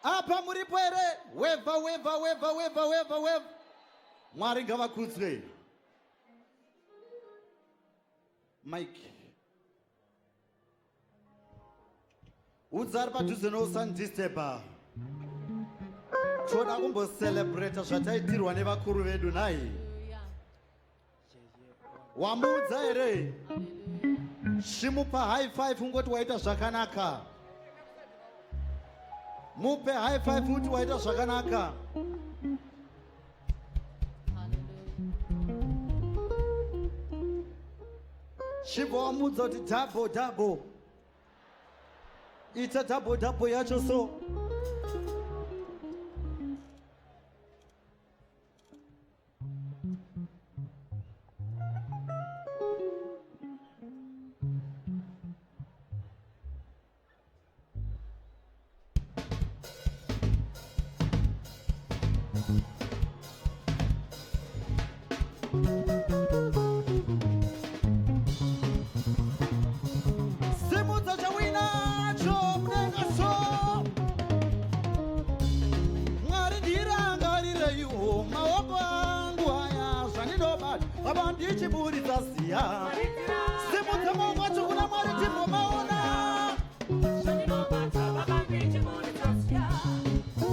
Apa muripo ere? Weva. Mwari ngavakudzwe. Mike. Udzari padhuze nousandisturba. Toda kumbocelebrata zvataitirwa nevakuru vedu nai. Wamuudza ere? Shimupa high five ungoti waita zvakanaka. Mupe high five uti waita zvakanaka. Shibva wamuudza kuti double. Ita double yacho so. Simudza chawinacho munenga so. Mwari ndirangarireiwo maoko angu aya zvandinobata baba ndichiburitsa ziya. Simudza maoko acho kuna Mwari timbomaona.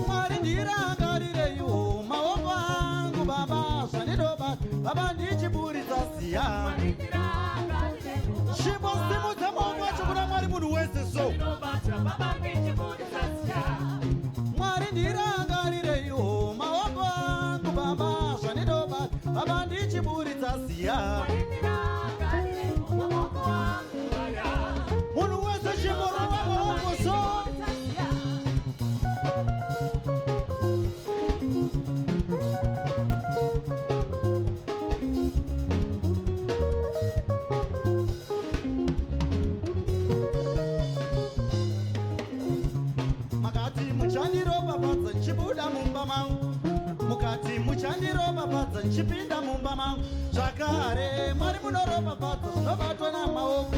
Mwari ndirangarireiwo maoko angu baba zvandinobata baba ndichiburitsa ziya. Shimbo simudza maoko acho kuna Mwari munhu wese so. Mwari ndirangarireiwo maoko angu baba zvandinobata baba ndichiburitsa ziya. Munhu wese shimbo rova maoko so. Muchandiropafadza nchibuda mumba mangu. Mukati muchandiropafadza nchipinda mumba mangu. Zvakare Mwari munoropafadza zvinobatwa namaoko.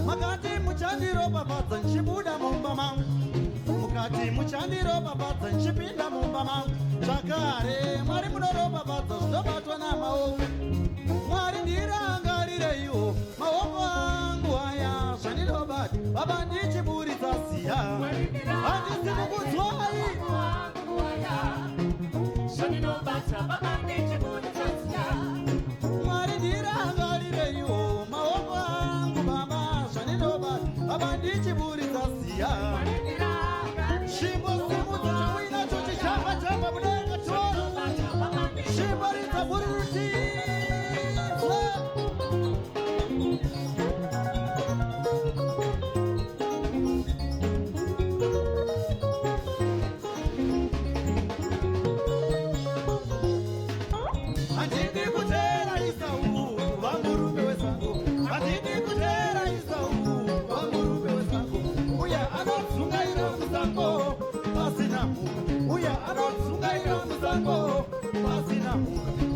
Makati muchandiropafadza nchibuda mumba mangu. Mukati muchandiropafadza nchipinda mumba mangu. Zvakare Mwari munoropafadza zvinobatwa namaoko. Mwari ndirangarireiwo maoko angu aya zvandinobata baba ndichiburitsa ziya. Handisi kukudzwai. Mwari ndirangarireiwo maoko angu baba zvandinobata baba ndichiburitsa ziya. Shimbo simudza chawinacho chichamba mudenga toro. Shimbo ridzaburuti.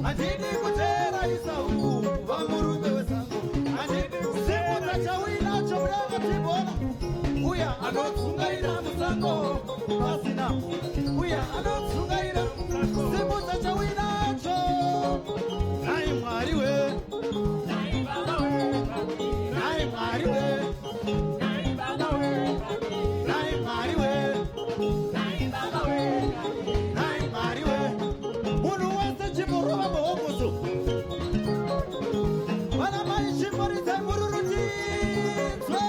Handidi kutera Isau vamurume wesango. Simudza chawinacho mudenga tibona. Uya anotsungaira musango pasina munhu. Uya anotsungaira musango. Simudza chawinacho. Nai Mwari we. Nai Baba we. Nai Mwari we. Nai Baba we. Nai Mwari we. Nai Baba we. Nai Mwari we. Munhu wese chimborova mahokoso. Vana mai chimboridzai mururutidzwe.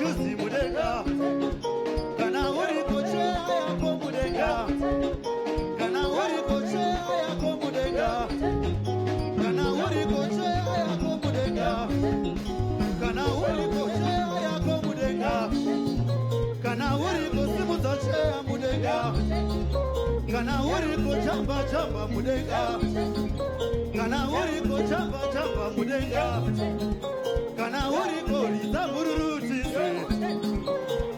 chuzi mudenga kana uri koche yako mudenga kana uri koche yako mudenga kana uri koche yako mudenga kana uri koche yako mudenga kana uri kosimu zache mudenga kana uri kochamba chamba mudenga kana uri kochamba chamba mudenga kana uri koriza mururuti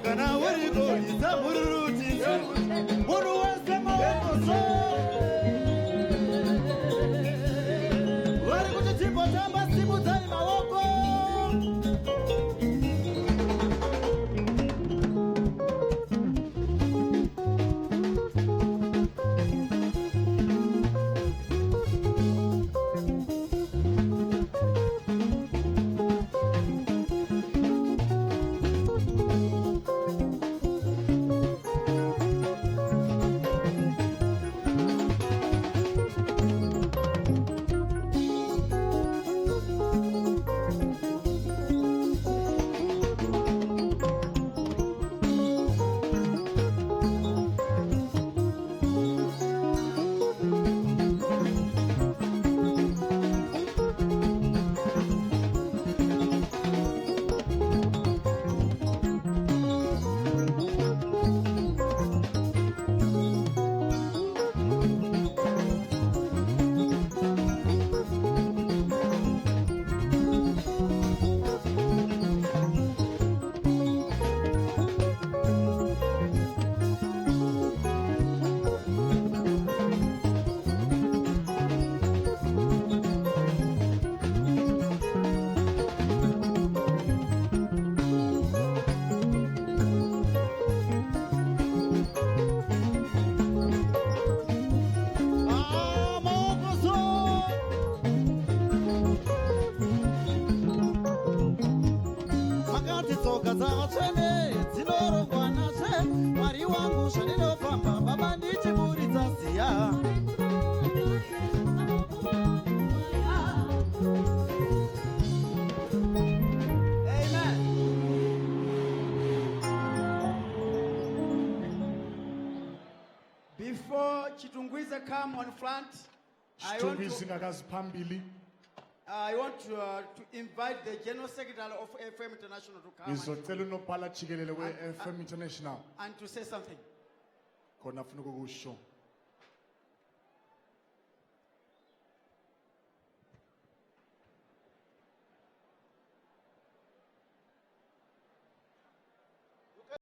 kana uri koriza mururuti muru wese maweko so wari kuchitimbo chamba simu zari mawoko Before Chitungwiza come on front, I want to invite the General Secretary of FM International to come and to say something.